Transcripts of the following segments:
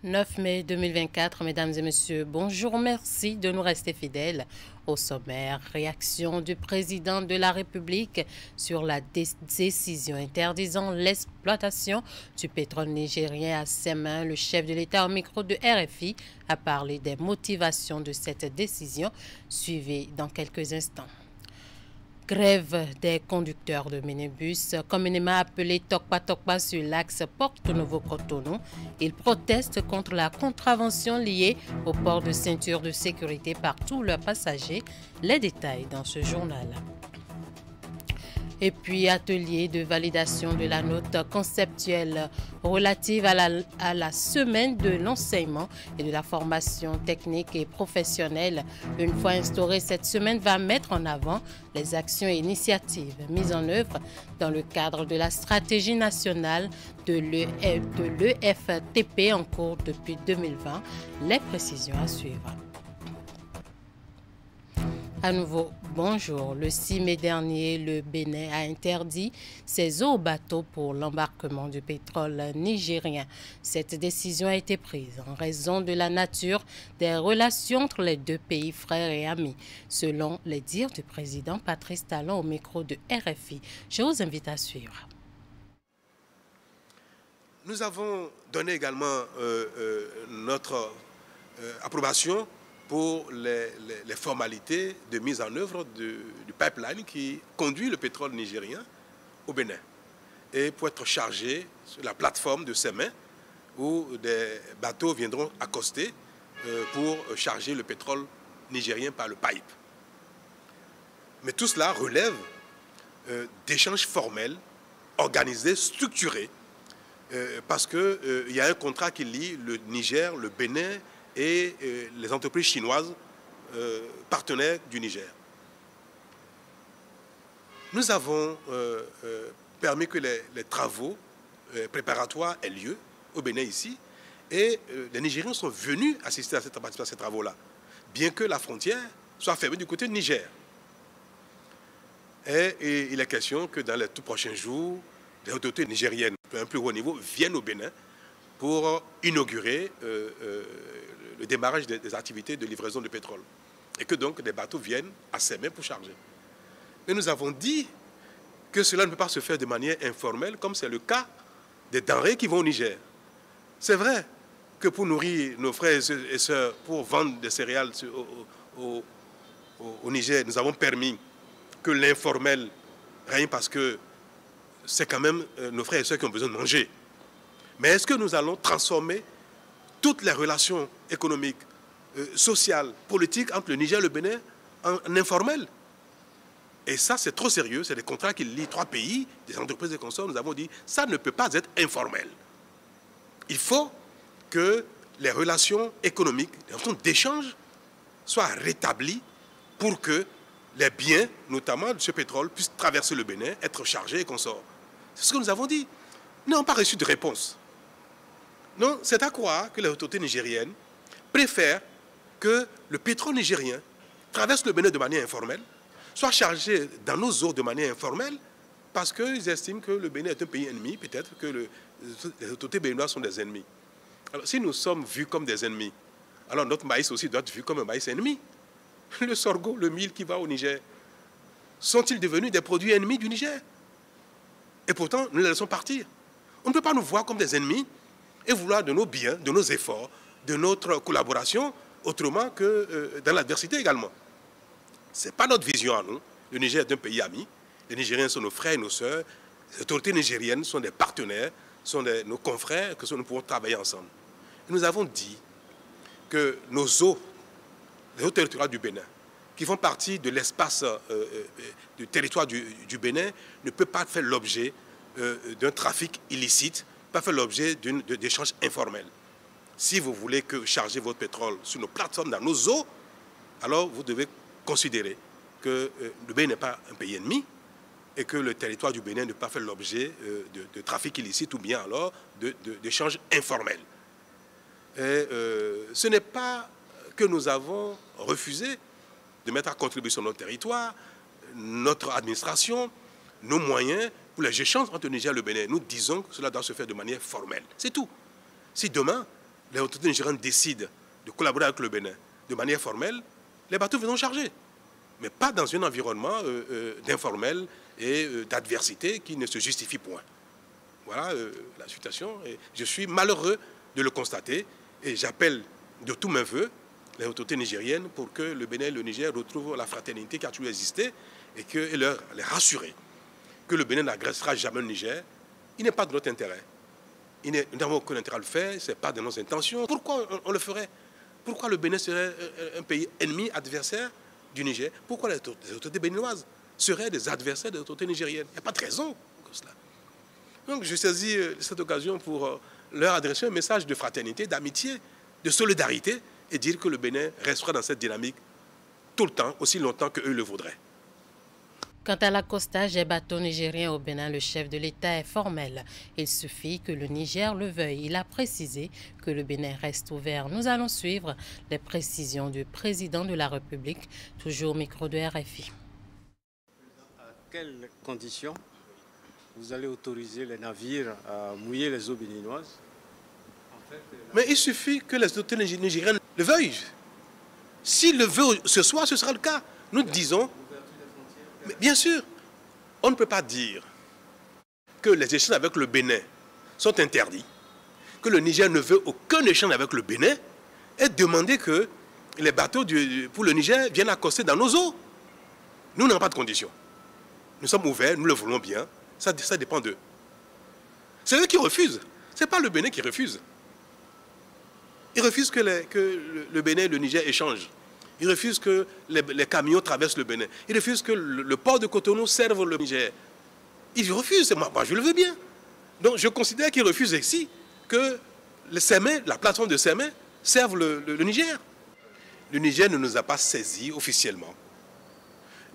9 mai 2024, mesdames et messieurs, bonjour, merci de nous rester fidèles. Au sommaire, réaction du président de la République sur la décision interdisant l'exploitation du pétrole nigérien à ses mains. Le chef de l'État au micro de RFI a parlé des motivations de cette décision, suivie dans quelques instants. Grève des conducteurs de minibus, communément appelé Tokpa Tokpa sur l'axe Porto Novo-Cotonou. Ils protestent contre la contravention liée au port de ceinture de sécurité par tous leurs passagers. Les détails dans ce journal. Et puis, atelier de validation de la note conceptuelle relative à la semaine de l'enseignement et de la formation technique et professionnelle. Une fois instaurée, cette semaine va mettre en avant les actions et initiatives mises en œuvre dans le cadre de la stratégie nationale de l'EFTP en cours depuis 2020. Les précisions à suivre. À nouveau, bonjour. Le 6 mai dernier, le Bénin a interdit ses eaux aux bateaux pour l'embarquement du pétrole nigérien. Cette décision a été prise en raison de la nature des relations entre les deux pays frères et amis, selon les dires du président Patrice Talon au micro de RFI. Je vous invite à suivre. Nous avons donné également notre approbation pour les formalités de mise en œuvre du pipeline qui conduit le pétrole nigérien au Bénin et pour être chargé sur la plateforme de Sémin où des bateaux viendront accoster pour charger le pétrole nigérien par le pipe. Mais tout cela relève d'échanges formels, organisés, structurés, parce qu'il y a un contrat qui lie le Niger, le Bénin et les entreprises chinoises partenaires du Niger. Nous avons permis que les travaux préparatoires aient lieu au Bénin ici, et les Nigériens sont venus assister à ces travaux-là, bien que la frontière soit fermée du côté du Niger. Et il est question que dans les tout prochains jours, les autorités nigériennes, à un plus haut niveau, viennent au Bénin pour inaugurer le démarrage des activités de livraison de pétrole. Et que donc des bateaux viennent à Sémé pour charger. Mais nous avons dit que cela ne peut pas se faire de manière informelle, comme c'est le cas des denrées qui vont au Niger. C'est vrai que pour nourrir nos frères et sœurs, pour vendre des céréales au Niger, nous avons permis que l'informel règne parce que c'est quand même nos frères et sœurs qui ont besoin de manger. Mais est-ce que nous allons transformer toutes les relations économiques, sociales, politiques entre le Niger et le Bénin en informel? Et ça, c'est trop sérieux. C'est des contrats qui lient trois pays, des entreprises et consorts. Nous avons dit ça ne peut pas être informel. Il faut que les relations économiques, les relations d'échange soient rétablies pour que les biens, notamment de ce pétrole, puissent traverser le Bénin, être chargés et consorts. C'est ce que nous avons dit. Nous n'avons pas reçu de réponse. Non, c'est à croire que les autorités nigériennes préfèrent que le pétrole nigérien traverse le Bénin de manière informelle, soit chargé dans nos eaux de manière informelle, parce qu'ils estiment que le Bénin est un pays ennemi, peut-être que les autorités béninoises sont des ennemis. Alors, si nous sommes vus comme des ennemis, alors notre maïs aussi doit être vu comme un maïs ennemi. Le sorgho, le mil qui va au Niger, sont-ils devenus des produits ennemis du Niger? Et pourtant, nous les laissons partir. On ne peut pas nous voir comme des ennemis et vouloir de nos biens, de nos efforts, de notre collaboration, autrement que dans l'adversité également. Ce n'est pas notre vision à nous. Le Niger est un pays ami. Les Nigériens sont nos frères et nos sœurs. Les autorités nigériennes sont des partenaires, sont nos confrères, que nous pouvons travailler ensemble. Et nous avons dit que nos eaux, les eaux territoriales du Bénin, qui font partie de l'espace du territoire du Bénin, ne peuvent pas faire l'objet d'un trafic illicite, pas faire l'objet d'échanges informels. Si vous voulez que charger votre pétrole sur nos plateformes, dans nos eaux, alors vous devez considérer que le Bénin n'est pas un pays ennemi et que le territoire du Bénin ne peut pas faire l'objet de trafic illicite ou bien alors d'échanges informels. Et ce n'est pas que nous avons refusé de mettre à contribution notre territoire, notre administration, nos moyens pour les échanges entre le Niger et le Bénin. Nous disons que cela doit se faire de manière formelle. C'est tout. Si demain, les autorités nigériennes décident de collaborer avec le Bénin de manière formelle, les bateaux viendront charger. Mais pas dans un environnement d'informel et d'adversité qui ne se justifie point. Voilà la situation. Et je suis malheureux de le constater et j'appelle de tous mes voeux les autorités nigériennes pour que le Bénin et le Niger retrouvent la fraternité qui a toujours existé et les rassurer que le Bénin n'agressera jamais le Niger. Il n'est pas de notre intérêt. Nous n'avons aucun intérêt à le faire, ce n'est pas de nos intentions. Pourquoi on le ferait? Pourquoi le Bénin serait un pays ennemi, adversaire du Niger? Pourquoi les autorités béninoises seraient des adversaires des autorités nigériennes? Il n'y a pas de raison pour cela. Donc je saisis cette occasion pour leur adresser un message de fraternité, d'amitié, de solidarité et dire que le Bénin restera dans cette dynamique tout le temps, aussi longtemps qu'eux le voudraient. Quant à l'accostage des bateaux nigériens au Bénin, le chef de l'État est formel. Il suffit que le Niger le veuille. Il a précisé que le Bénin reste ouvert. Nous allons suivre les précisions du président de la République, toujours micro de RFI. À quelles conditions vous allez autoriser les navires à mouiller les eaux béninoises? Mais il suffit que les autorités nigériennes le veuillent. S'ils le veulent ce soir, ce sera le cas. Nous disons... Mais bien sûr, on ne peut pas dire que les échanges avec le Bénin sont interdits, que le Niger ne veut aucun échange avec le Bénin et demander que les bateaux pour le Niger viennent accoster dans nos eaux. Nous n'avons pas de conditions. Nous sommes ouverts, nous le voulons bien, ça dépend d'eux. C'est eux qui refusent, ce n'est pas le Bénin qui refuse. Ils refusent que le Bénin et le Niger échangent. Ils refusent que les camions traversent le Bénin. Ils refusent que le port de Cotonou serve le Niger. Ils refusent, moi je le veux bien. Donc je considère qu'ils refusent ici que la plateforme de Sémé serve le Niger. Le Niger ne nous a pas saisis officiellement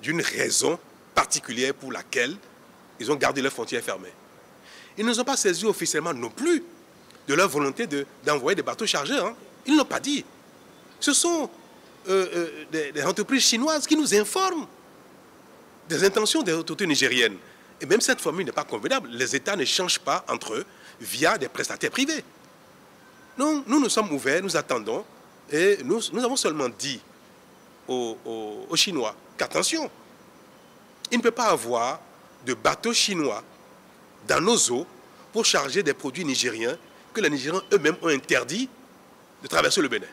d'une raison particulière pour laquelle ils ont gardé leurs frontières fermées. Ils ne nous ont pas saisis officiellement non plus de leur volonté d'envoyer des bateaux chargés. Hein. Ils ne l'ont pas dit. Ce sont des entreprises chinoises qui nous informent des intentions des autorités nigériennes. Et même cette formule n'est pas convenable. Les États ne changent pas entre eux via des prestataires privés. Non, nous sommes ouverts, nous attendons. Et nous avons seulement dit aux Chinois qu'attention, il ne peut pas avoir de bateaux chinois dans nos eaux pour charger des produits nigériens que les Nigériens eux-mêmes ont interdit de traverser le Bénin.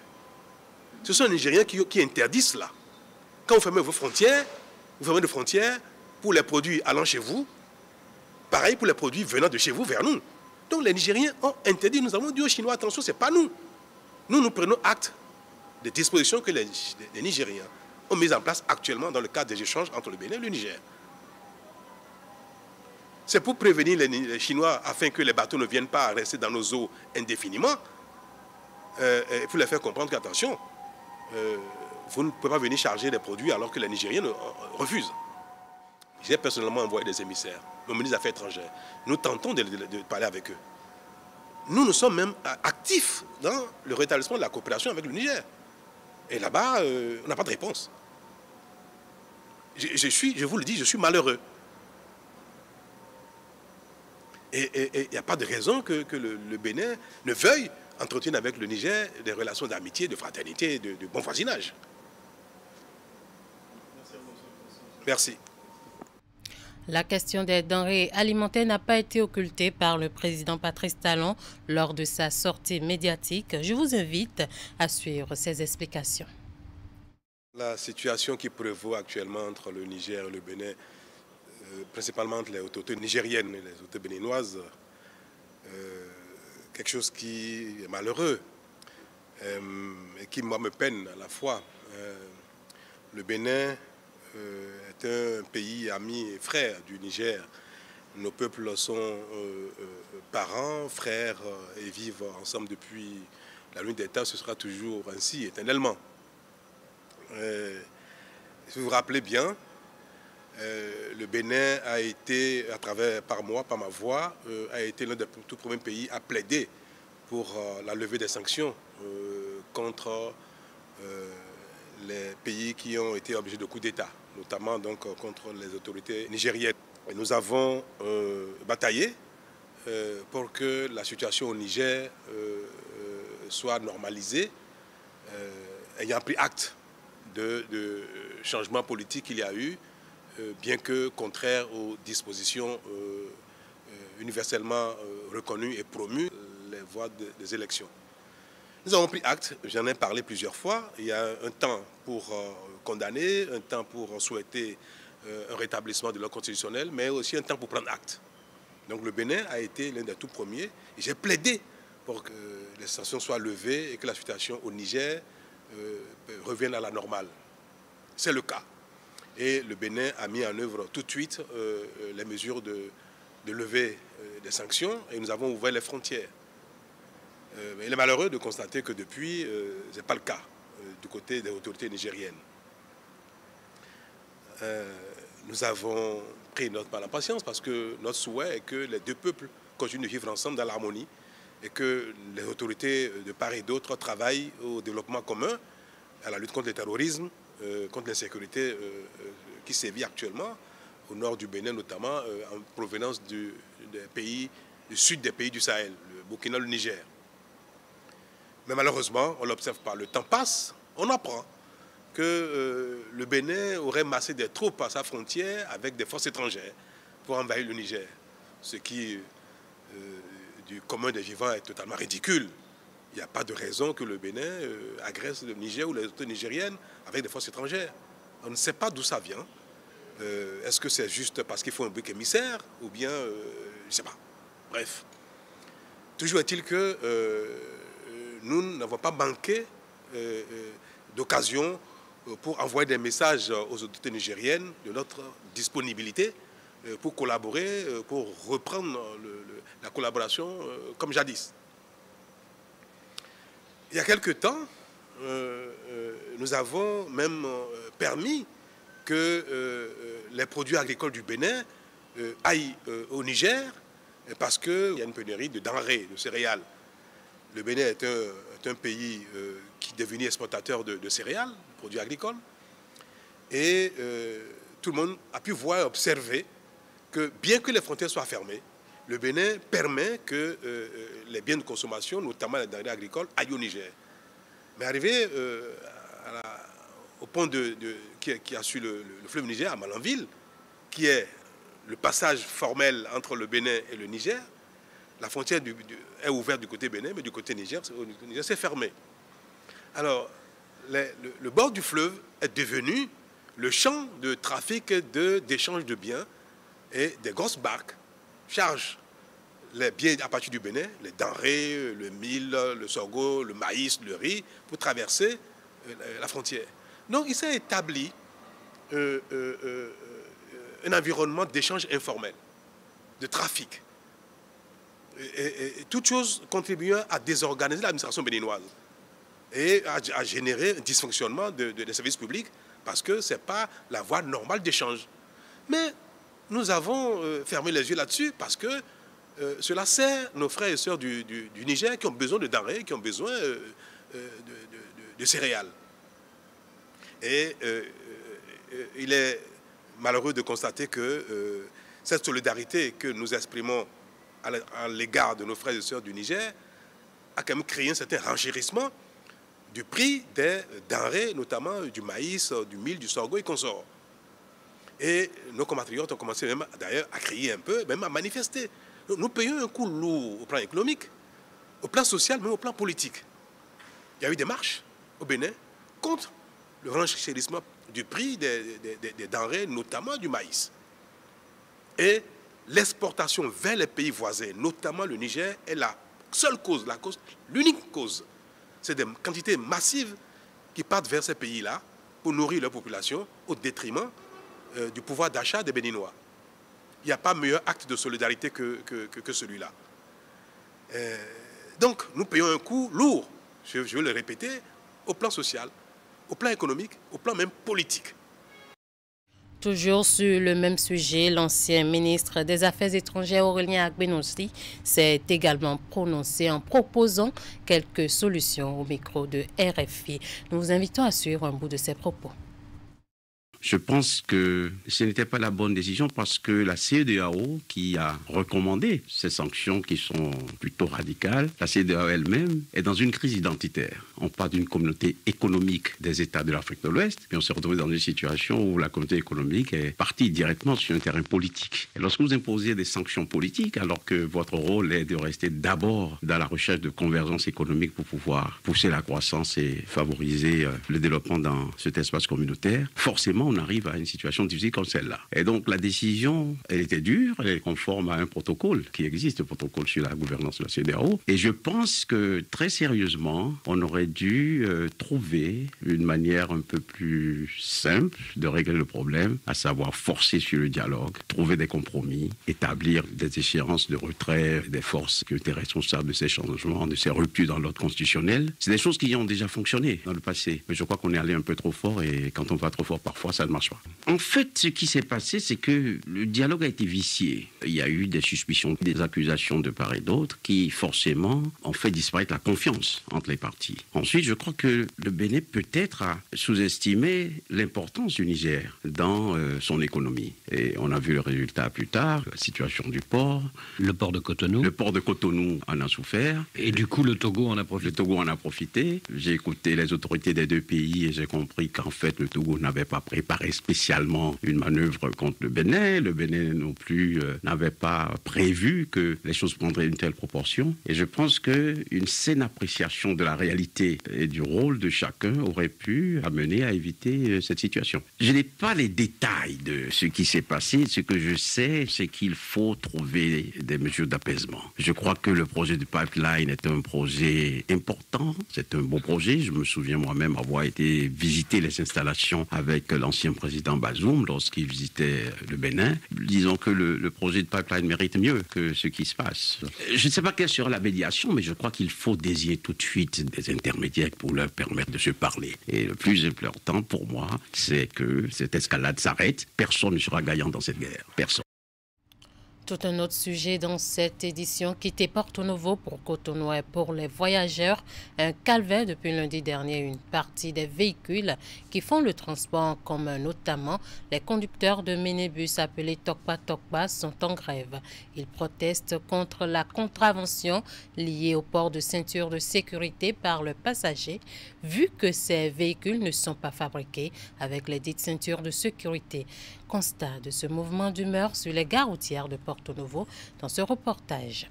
Ce sont les Nigériens qui interdisent cela. Quand vous fermez vos frontières, vous fermez des frontières pour les produits allant chez vous, pareil pour les produits venant de chez vous vers nous. Donc les Nigériens ont interdit, nous avons dit aux Chinois, attention, ce n'est pas nous. Nous prenons acte des dispositions que les Nigériens ont mises en place actuellement dans le cadre des échanges entre le Bénin et le Niger. C'est pour prévenir les Chinois afin que les bateaux ne viennent pas rester dans nos eaux indéfiniment et pour les faire comprendre qu'attention, vous ne pouvez pas venir charger des produits alors que les Nigériens refusent. J'ai personnellement envoyé des émissaires, mon ministre des Affaires étrangères. Nous tentons de parler avec eux. Nous sommes même actifs dans le rétablissement de la coopération avec le Niger. Et là-bas, on n'a pas de réponse. Je vous le dis, je suis malheureux. Et il n'y a pas de raison que le Bénin ne veuille entretenir avec le Niger des relations d'amitié, de fraternité, de bon voisinage. Merci. La question des denrées alimentaires n'a pas été occultée par le président Patrice Talon lors de sa sortie médiatique. Je vous invite à suivre ses explications. La situation qui prévaut actuellement entre le Niger et le Bénin, principalement entre les autorités nigériennes et les autorités béninoises, quelque chose qui est malheureux et qui, moi, me peine à la fois. Le Bénin est un pays ami et frère du Niger. Nos peuples sont parents, frères et vivent ensemble depuis la nuit des temps. Ce sera toujours ainsi, éternellement. Si vous vous rappelez bien, le Bénin a été, par ma voix, a été l'un des tout premiers pays à plaider pour la levée des sanctions contre les pays qui ont été objets de coups d'État, notamment donc contre les autorités nigériennes. Et nous avons bataillé pour que la situation au Niger soit normalisée, ayant pris acte de changements politiques qu'il y a eu, bien que contraire aux dispositions universellement reconnues et promues, les voies des élections. Nous avons pris acte, j'en ai parlé plusieurs fois, il y a un temps pour condamner, un temps pour souhaiter un rétablissement de l'ordre constitutionnel, mais aussi un temps pour prendre acte. Donc le Bénin a été l'un des tout premiers, et j'ai plaidé pour que les sanctions soient levées et que la situation au Niger revienne à la normale. C'est le cas. Et le Bénin a mis en œuvre tout de suite les mesures de levée des sanctions et nous avons ouvert les frontières. Il est malheureux de constater que depuis, ce n'est pas le cas du côté des autorités nigériennes. Nous avons pris notre mal en patience parce que notre souhait est que les deux peuples continuent de vivre ensemble dans l'harmonie et que les autorités de part et d'autre travaillent au développement commun, à la lutte contre le terrorisme, contre l'insécurité qui sévit actuellement au nord du Bénin, notamment en provenance du sud des pays du Sahel, le Burkina, le Niger. Mais malheureusement, on ne l'observe pas. Le temps passe, on apprend que le Bénin aurait massé des troupes à sa frontière avec des forces étrangères pour envahir le Niger. Ce qui, du commun des vivants, est totalement ridicule. Il n'y a pas de raison que le Bénin agresse le Niger ou les autorités nigériennes avec des forces étrangères. On ne sait pas d'où ça vient. Est-ce que c'est juste parce qu'il faut un bouc émissaire ou bien, je ne sais pas. Bref. Toujours est-il que nous n'avons pas manqué d'occasion pour envoyer des messages aux autorités nigériennes de notre disponibilité pour collaborer, pour reprendre la collaboration comme jadis. Il y a quelque temps, nous avons même permis que les produits agricoles du Bénin aillent au Niger parce qu'il y a une pénurie de denrées, de céréales. Le Bénin est un pays qui est devenu exportateur de céréales, de produits agricoles. Et tout le monde a pu voir et observer que bien que les frontières soient fermées, le Bénin permet que les biens de consommation, notamment les denrées agricoles, aillent au Niger. Mais arrivé au pont qui a su le fleuve Niger, à Malanville, qui est le passage formel entre le Bénin et le Niger, la frontière est ouverte du côté Bénin, mais du côté Niger, c'est fermé. Alors, le bord du fleuve est devenu le champ de trafic d'échange de biens et des grosses barques chargent les biens à partir du Bénin, les denrées, le mil, le sorgho, le maïs, le riz, pour traverser la frontière. Donc, il s'est établi un environnement d'échange informel, de trafic. Et toute chose contribuant à désorganiser l'administration béninoise et à générer un dysfonctionnement des services publics parce que ce n'est pas la voie normale d'échange. Mais nous avons fermé les yeux là-dessus parce que cela sert nos frères et sœurs du Niger qui ont besoin de denrées, qui ont besoin de céréales. Et il est malheureux de constater que cette solidarité que nous exprimons à l'égard de nos frères et sœurs du Niger a quand même créé un certain renchérissement du prix des denrées, notamment du maïs, du mil, du sorgho et consorts. Et nos compatriotes ont commencé même d'ailleurs à crier un peu, même à manifester. Nous payons un coût lourd au plan économique, au plan social, même au plan politique. Il y a eu des marches au Bénin contre le renchérissement du prix des denrées, notamment du maïs. Et l'exportation vers les pays voisins, notamment le Niger, est la seule cause, l'unique cause. C'est des quantités massives qui partent vers ces pays-là pour nourrir leur population au détriment du pouvoir d'achat des Béninois. Il n'y a pas meilleur acte de solidarité que celui-là. Donc, nous payons un coût lourd, je veux le répéter, au plan social, au plan économique, au plan même politique. Toujours sur le même sujet, l'ancien ministre des Affaires étrangères Aurélien Agbenossi s'est également prononcé en proposant quelques solutions au micro de RFI. Nous vous invitons à suivre un bout de ses propos. Je pense que ce n'était pas la bonne décision parce que la CEDEAO, qui a recommandé ces sanctions qui sont plutôt radicales, la CEDEAO elle-même est dans une crise identitaire. On parle d'une communauté économique des États de l'Afrique de l'Ouest, puis on s'est retrouvé dans une situation où la communauté économique est partie directement sur un terrain politique. Et lorsque vous imposez des sanctions politiques, alors que votre rôle est de rester d'abord dans la recherche de convergence économique pour pouvoir pousser la croissance et favoriser le développement dans cet espace communautaire, forcément on arrive à une situation difficile comme celle-là. Et donc la décision, elle était dure, elle est conforme à un protocole qui existe, le protocole sur la gouvernance de la CEDEAO. Et je pense que très sérieusement, on aurait dû trouver une manière un peu plus simple de régler le problème, à savoir forcer sur le dialogue, trouver des compromis, établir des échéances de retrait des forces qui étaient responsables de ces changements, de ces ruptures dans l'ordre constitutionnel. C'est des choses qui ont déjà fonctionné dans le passé. Mais je crois qu'on est allé un peu trop fort et quand on va trop fort parfois, ça ne marche pas. En fait, ce qui s'est passé, c'est que le dialogue a été vicié. Il y a eu des suspicions, des accusations de part et d'autre qui, forcément, ont fait disparaître la confiance entre les parties. Ensuite, je crois que le Bénin peut-être a sous-estimé l'importance du Niger dans son économie. Et on a vu le résultat plus tard, la situation du port. Le port de Cotonou. Le port de Cotonou en a souffert. Et du coup, le Togo en a profité. Le Togo en a profité. J'ai écouté les autorités des deux pays et j'ai compris qu'en fait, le Togo n'avait pas préparé spécialement une manœuvre contre le Bénin. Le Bénin non plus n'avait pas prévu que les choses prendraient une telle proportion. Et je pense qu'une saine appréciation de la réalité et du rôle de chacun aurait pu amener à éviter cette situation. Je n'ai pas les détails de ce qui s'est passé. Ce que je sais, c'est qu'il faut trouver des mesures d'apaisement. Je crois que le projet du pipeline est un projet important. C'est un beau projet. Je me souviens moi-même avoir été visiter les installations avec l'ancien président Bazoum lorsqu'il visitait le Bénin. Disons que le projet de pipeline mérite mieux que ce qui se passe. Je ne sais pas quelle sera la médiation, mais je crois qu'il faut désigner tout de suite des intermédiaires pour leur permettre de se parler. Et le plus important pour moi, c'est que cette escalade s'arrête. Personne ne sera gagnant dans cette guerre. Personne. Tout un autre sujet dans cette édition, quitter Porto Novo pour Cotonou et pour les voyageurs. Un calvaire depuis lundi dernier. Une partie des véhicules qui font le transport en commun, notamment les conducteurs de minibus appelés Tokpa Tokpa, sont en grève. Ils protestent contre la contravention liée au port de ceinture de sécurité par le passager, vu que ces véhicules ne sont pas fabriqués avec les dites ceintures de sécurité. Constat de ce mouvement d'humeur sur les gares routières de Porto Novo dans ce reportage.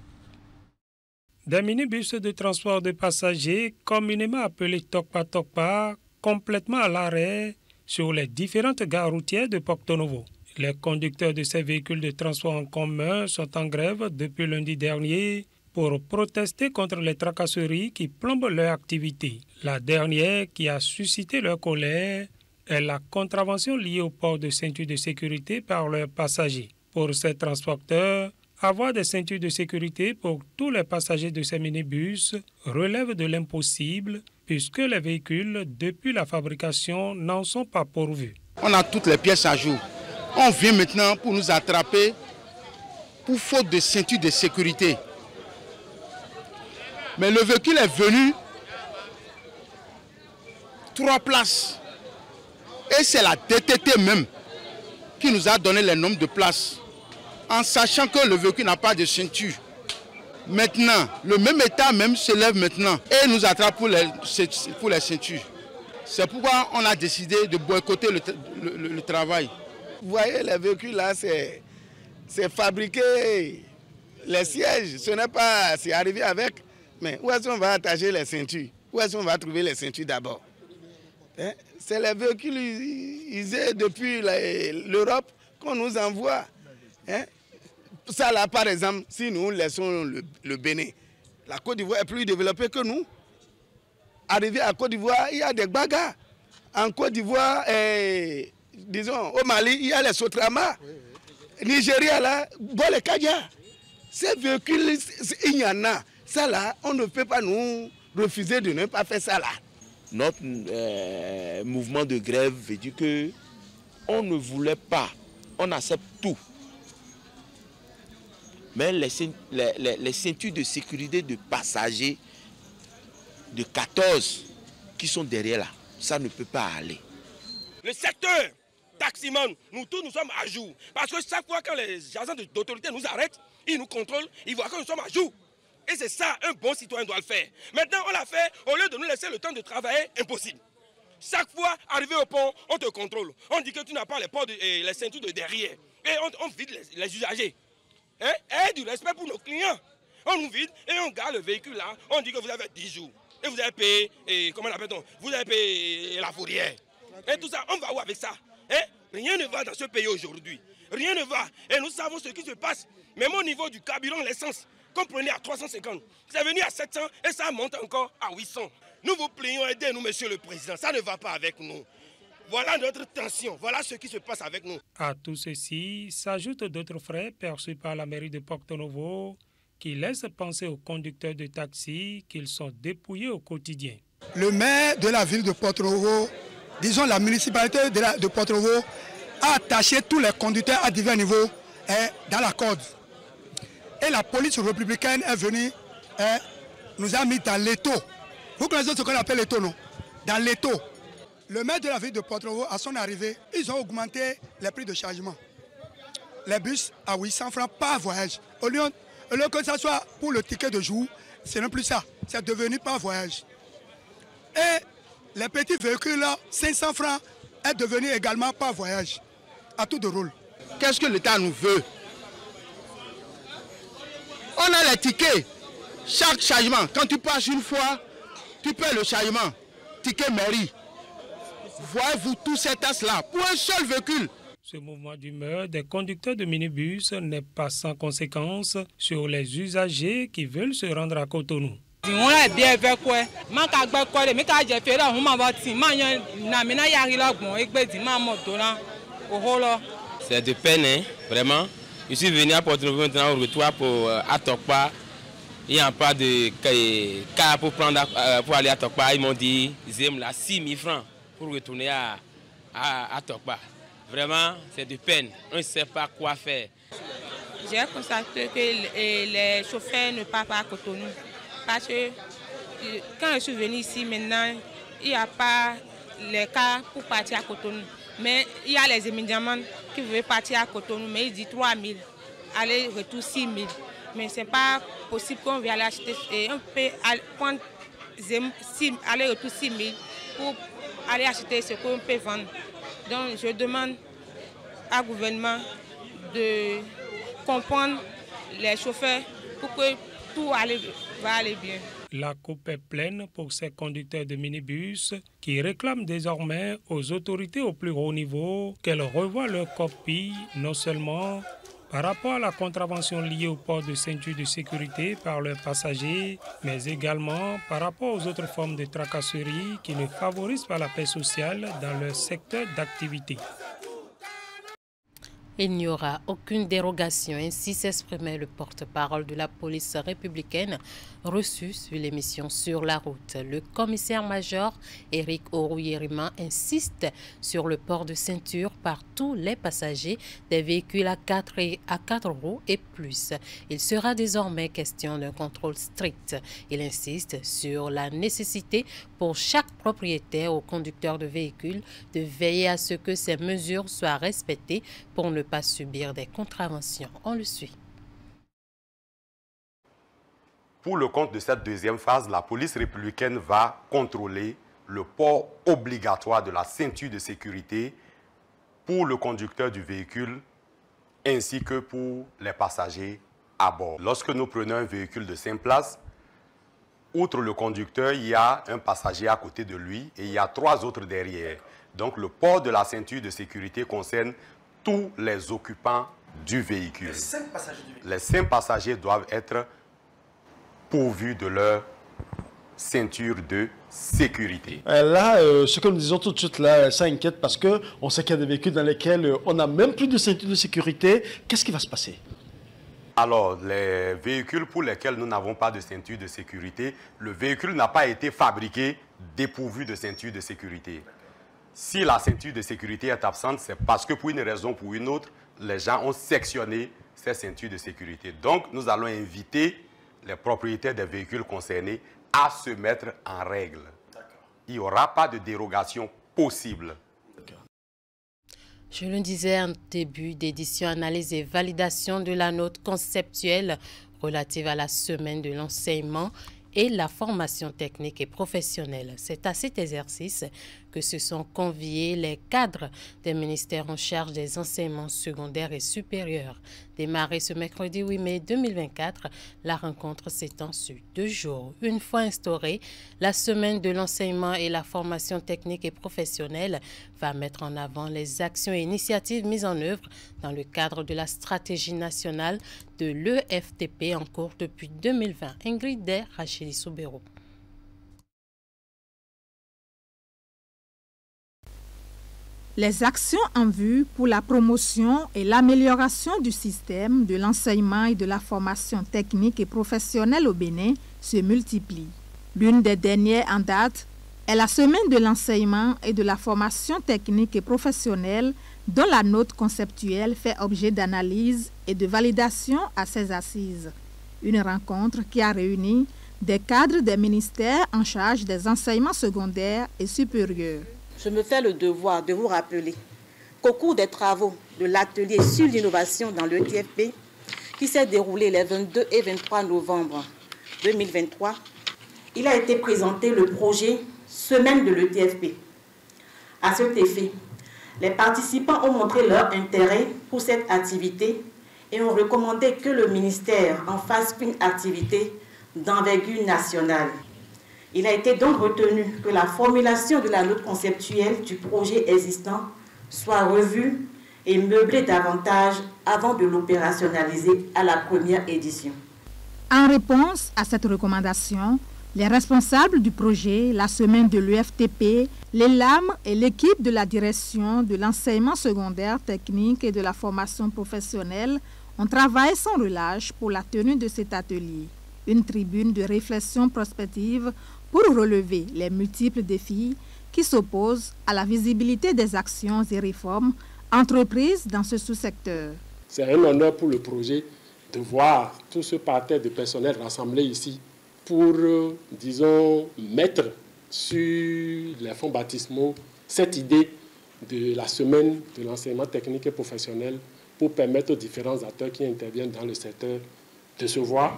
Des minibus de transport de passagers, communément appelés Tokpa Tokpa, complètement à l'arrêt sur les différentes gares routières de Porto Novo. Les conducteurs de ces véhicules de transport en commun sont en grève depuis lundi dernier pour protester contre les tracasseries qui plombent leur activité. La dernière qui a suscité leur colère est la contravention liée au port de ceinture de sécurité par leurs passagers. Pour ces transporteurs, avoir des ceintures de sécurité pour tous les passagers de ces minibus relève de l'impossible puisque les véhicules, depuis la fabrication, n'en sont pas pourvus. On a toutes les pièces à jour. On vient maintenant pour nous attraper pour faute de ceinture de sécurité. Mais le véhicule est venu 3 places. Et c'est la DTT même qui nous a donné les nombres de places, en sachant que le véhicule n'a pas de ceinture. Maintenant, le même État même se lève maintenant et nous attrape pour les ceintures. C'est pourquoi on a décidé de boycotter le travail. Vous voyez, les véhicules là, c'est fabriqué, les sièges, ce n'est pas, c'est arrivé avec. Mais où est-ce qu'on va attacher les ceintures? Où est-ce qu'on va trouver les ceintures d'abord? C'est les véhicules usés depuis l'Europe qu'on nous envoie. Ça là, par exemple, si nous laissons le Bénin, la Côte d'Ivoire est plus développée que nous. Arrivé à Côte d'Ivoire, il y a des bagarres. En Côte d'Ivoire, disons, au Mali, il y a les Sotrama. Nigeria, là, Bole Kadia. Ces véhicules, il y en a. Ça là, on ne peut pas nous refuser de ne pas faire ça là. Notre mouvement de grève veut dire qu'on ne voulait pas, on accepte tout. Mais les ceintures de sécurité de passagers de 14 qui sont derrière là, ça ne peut pas aller. Le secteur taximans, nous tous, nous sommes à jour. Parce que chaque fois que les agents d'autorité nous arrêtent, ils nous contrôlent, ils voient que nous sommes à jour. Et c'est ça, un bon citoyen doit le faire. Maintenant, on l'a fait, au lieu de nous laisser le temps de travailler, impossible. Chaque fois, arrivé au pont, on te contrôle. On dit que tu n'as pas les ceintures de derrière. Et on vide les usagers. Hein? Et du respect pour nos clients. On nous vide et on garde le véhicule là. On dit que vous avez 10 jours. Et vous avez payé, comment l'appelle-t-on? Vous avez payé la fourrière. Et tout ça, on va où avec ça? Hein? Rien ne va dans ce pays aujourd'hui. Rien ne va. Et nous savons ce qui se passe. Même au niveau du carburant, l'essence, qu'on prenait à 350, c'est venu à 700 et ça monte encore à 800. Nous vous prions, aidez-nous, monsieur le président. Ça ne va pas avec nous. Voilà notre tension. Voilà ce qui se passe avec nous. À tout ceci s'ajoutent d'autres frais perçus par la mairie de Porto-Novo qui laissent penser aux conducteurs de taxi qu'ils sont dépouillés au quotidien. Le maire de la ville de Porto-Novo, disons la municipalité de Porto-Novo, a attaché tous les conducteurs à divers niveaux dans la corde. Et la police républicaine est venue, nous a mis dans l'étau. Vous connaissez ce qu'on appelle l'étau, non? Dans l'étau. Le maire de la ville de Porto-Novo, à son arrivée, ils ont augmenté les prix de chargement. Les bus à 800 francs par voyage. Au lieu que ça soit pour le ticket de jour, ce n'est plus ça. C'est devenu par voyage. Et les petits véhicules là, 500 francs, est devenu également par voyage. À tout de rôle. Qu'est-ce que l'État nous veut? On a les tickets. Chaque chargement, quand tu passes une fois, tu paies le chargement. Ticket mairie. Voyez-vous tout cet as-là pour un seul véhicule. Ce mouvement d'humeur des conducteurs de minibus n'est pas sans conséquences sur les usagers qui veulent se rendre à Cotonou. C'est de peine, hein, vraiment. Je suis venu à Porto-Novo maintenant au retour pour Atokpa. Il n'y a pas de car pour aller à Tokpa. Ils m'ont dit, ils aiment là 6 000 francs pour retourner à Tokpa. Vraiment, c'est de peine. On ne sait pas quoi faire. J'ai constaté que les chauffeurs ne partent pas à Cotonou. Parce que quand je suis venu ici maintenant, il n'y a pas les cars pour partir à Cotonou. Mais il y a les immédiatement qui veulent partir à Cotonou, mais ils disent 3 000, aller retour 6 000. Mais ce n'est pas possible qu'on vienne acheter. On peut prendre aller retour 6 000 pour aller acheter ce qu'on peut vendre. Donc je demande au gouvernement de comprendre les chauffeurs pour que tout va aller bien. La coupe est pleine pour ces conducteurs de minibus qui réclament désormais aux autorités au plus haut niveau qu'elles revoient leur copie, non seulement par rapport à la contravention liée au port de ceinture de sécurité par leurs passagers, mais également par rapport aux autres formes de tracasserie qui ne favorisent pas la paix sociale dans leur secteur d'activité. Il n'y aura aucune dérogation, ainsi s'exprimait le porte-parole de la police républicaine reçu sur l'émission Sur la route. Le commissaire-major Éric Orouyerima insiste sur le port de ceinture par tous les passagers des véhicules à 4 roues et plus. Il sera désormais question d'un contrôle strict. Il insiste sur la nécessité pour chaque propriétaire ou conducteur de véhicule de veiller à ce que ces mesures soient respectées pour ne pas subir des contraventions. On le suit. Pour le compte de cette deuxième phase, la police républicaine va contrôler le port obligatoire de la ceinture de sécurité pour le conducteur du véhicule ainsi que pour les passagers à bord. Lorsque nous prenons un véhicule de 5 places, outre le conducteur, il y a un passager à côté de lui et il y a 3 autres derrière. Donc le port de la ceinture de sécurité concerne tous les occupants du véhicule. Les 5 passagers doivent être pourvus de leur ceinture de sécurité. Là, ce que nous disons tout de suite, là, ça inquiète parce qu'on sait qu'il y a des véhicules dans lesquels on n'a même plus de ceinture de sécurité. Qu'est-ce qui va se passer? Alors, les véhicules pour lesquels nous n'avons pas de ceinture de sécurité, le véhicule n'a pas été fabriqué dépourvu de ceinture de sécurité. Si la ceinture de sécurité est absente, c'est parce que pour une raison ou pour une autre, les gens ont sectionné ces ceintures de sécurité. Donc, nous allons inviter les propriétaires des véhicules concernés à se mettre en règle. Il n'y aura pas de dérogation possible. Je le disais en début d'édition, analyse et validation de la note conceptuelle relative à la semaine de l'enseignement et la formation technique et professionnelle. C'est à cet exercice que se sont conviés les cadres des ministères en charge des enseignements secondaires et supérieurs. Démarrée ce mercredi 8 mai 2024, la rencontre s'étend sur 2 jours. Une fois instaurée, la semaine de l'enseignement et la formation technique et professionnelle va mettre en avant les actions et initiatives mises en œuvre dans le cadre de la stratégie nationale de l'EFTP en cours depuis 2020. Ingrid Der, Racheli Soubero. Les actions en vue pour la promotion et l'amélioration du système de l'enseignement et de la formation technique et professionnelle au Bénin se multiplient. L'une des dernières en date est la semaine de l'enseignement et de la formation technique et professionnelle dont la note conceptuelle fait objet d'analyse et de validation à ses assises. Une rencontre qui a réuni des cadres des ministères en charge des enseignements secondaires et supérieurs. Je me fais le devoir de vous rappeler qu'au cours des travaux de l'atelier sur l'innovation dans l'ETFP, qui s'est déroulé les 22 et 23 novembre 2023, il a été présenté le projet Semaine de l'ETFP. À cet effet, les participants ont montré leur intérêt pour cette activité et ont recommandé que le ministère en fasse une activité d'envergure nationale. Il a été donc retenu que la formulation de la note conceptuelle du projet existant soit revue et meublée davantage avant de l'opérationnaliser à la première édition. En réponse à cette recommandation, les responsables du projet, la semaine de l'UFTP, les LAM et l'équipe de la direction de l'enseignement secondaire technique et de la formation professionnelle ont travaillé sans relâche pour la tenue de cet atelier. Une tribune de réflexion prospective pour relever les multiples défis qui s'opposent à la visibilité des actions et réformes entreprises dans ce sous-secteur. C'est un honneur pour le projet de voir tout ce parterre de personnel rassemblé ici pour, disons, mettre sur les fonds baptismaux cette idée de la semaine de l'enseignement technique et professionnel pour permettre aux différents acteurs qui interviennent dans le secteur de se voir,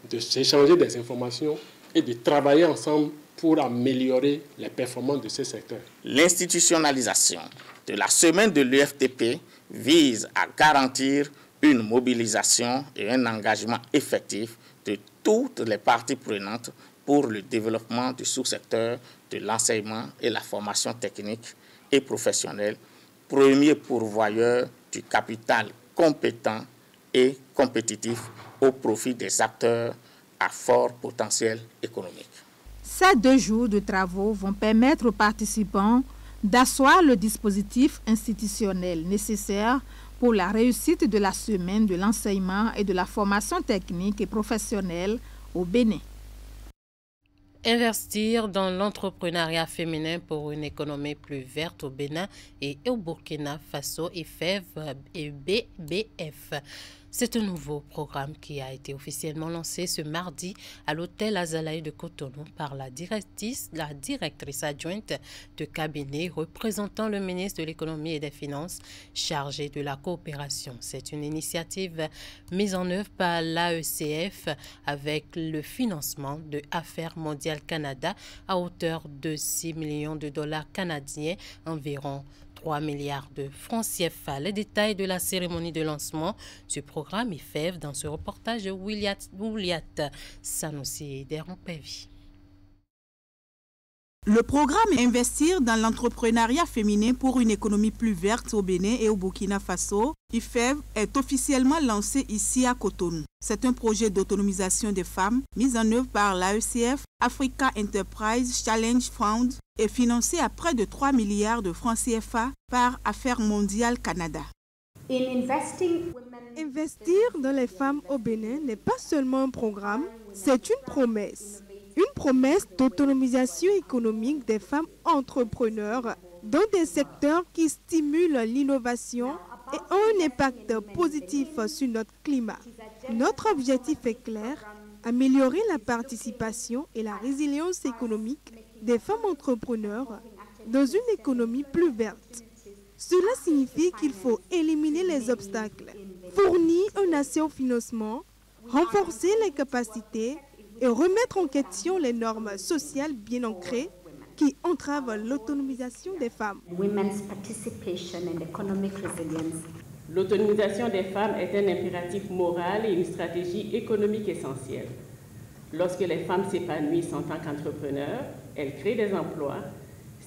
de s'échanger des informations et de travailler ensemble pour améliorer les performances de ce secteur. L'institutionnalisation de la semaine de l'UFTP vise à garantir une mobilisation et un engagement effectif de toutes les parties prenantes pour le développement du sous-secteur de l'enseignement et la formation technique et professionnelle, premier pourvoyeur du capital compétent et compétitif au profit des acteurs à fort potentiel économique. Ces 2 jours de travaux vont permettre aux participants d'asseoir le dispositif institutionnel nécessaire pour la réussite de la semaine de l'enseignement et de la formation technique et professionnelle au Bénin. Investir dans l'entrepreneuriat féminin pour une économie plus verte au Bénin et au Burkina Faso, IFEV et BBF. C'est un nouveau programme qui a été officiellement lancé ce mardi à l'hôtel Azalaï de Cotonou par la directrice adjointe de cabinet représentant le ministre de l'Économie et des Finances chargé de la coopération. C'est une initiative mise en œuvre par l'AECF avec le financement de Affaires mondiales Canada à hauteur de 6 millions de dollars canadiens, environ 3 milliards de francs CFA. Les détails de la cérémonie de lancement du programme IFEV dans ce reportage de Wouliat Sanoussi et Deron Pévi. Le programme Investir dans l'entrepreneuriat féminin pour une économie plus verte au Bénin et au Burkina Faso, IFEV, est officiellement lancé ici à Cotonou. C'est un projet d'autonomisation des femmes mis en œuvre par l'AECF, Africa Enterprise Challenge Fund et financé à près de 3 milliards de francs CFA par Affaires mondiales Canada. Investir dans les femmes au Bénin n'est pas seulement un programme, c'est une promesse. Une promesse d'autonomisation économique des femmes entrepreneurs dans des secteurs qui stimulent l'innovation et ont un impact positif sur notre climat. Notre objectif est clair, améliorer la participation et la résilience économique des femmes entrepreneurs dans une économie plus verte. Cela signifie qu'il faut éliminer les obstacles, fournir un accès au financement, renforcer les capacités et remettre en question les normes sociales bien ancrées qui entravent l'autonomisation des femmes. L'autonomisation des femmes est un impératif moral et une stratégie économique essentielle. Lorsque les femmes s'épanouissent en tant qu'entrepreneurs, elles créent des emplois,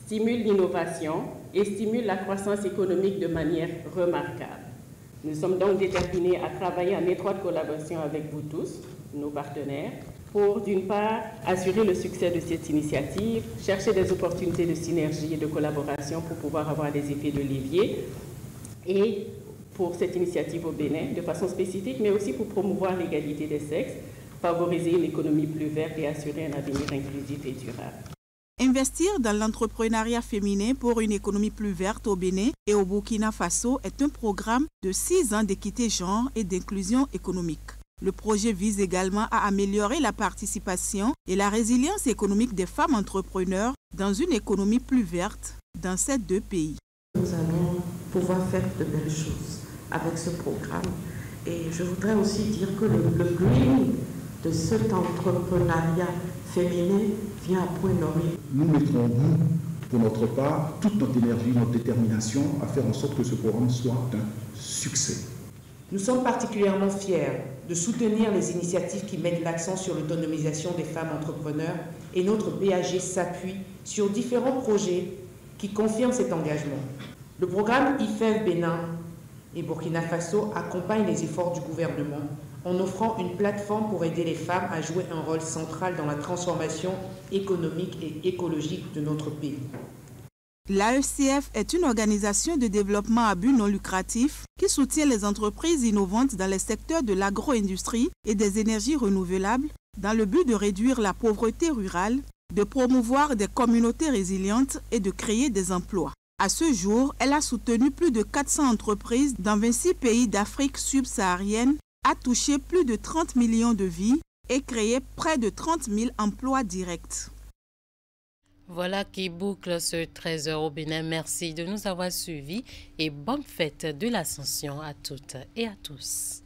stimulent l'innovation et stimulent la croissance économique de manière remarquable. Nous sommes donc déterminés à travailler en étroite collaboration avec vous tous, nos partenaires, pour d'une part assurer le succès de cette initiative, chercher des opportunités de synergie et de collaboration pour pouvoir avoir des effets de levier, et pour cette initiative au Bénin de façon spécifique, mais aussi pour promouvoir l'égalité des sexes, favoriser une économie plus verte et assurer un avenir inclusif et durable. Investir dans l'entrepreneuriat féminin pour une économie plus verte au Bénin et au Burkina Faso est un programme de 6 ans d'équité genre et d'inclusion économique. Le projet vise également à améliorer la participation et la résilience économique des femmes entrepreneurs dans une économie plus verte dans ces 2 pays. Nous allons pouvoir faire de belles choses avec ce programme. Et je voudrais aussi dire que le green de cet entrepreneuriat féminin vient à point nommé. Nous mettrons, nous, pour notre part, toute notre énergie, notre détermination à faire en sorte que ce programme soit un succès. Nous sommes particulièrement fiers de soutenir les initiatives qui mettent l'accent sur l'autonomisation des femmes entrepreneurs et notre BAG s'appuie sur différents projets qui confirment cet engagement. Le programme IFEV Bénin et Burkina Faso accompagne les efforts du gouvernement en offrant une plateforme pour aider les femmes à jouer un rôle central dans la transformation économique et écologique de notre pays. L'AECF est une organisation de développement à but non lucratif qui soutient les entreprises innovantes dans les secteurs de l'agro-industrie et des énergies renouvelables dans le but de réduire la pauvreté rurale, de promouvoir des communautés résilientes et de créer des emplois. À ce jour, elle a soutenu plus de 400 entreprises dans 26 pays d'Afrique subsaharienne, a touché plus de 30 millions de vies et créé près de 30 000 emplois directs. Voilà qui boucle ce 13h au Bénin. Merci de nous avoir suivis et bonne fête de l'Ascension à toutes et à tous.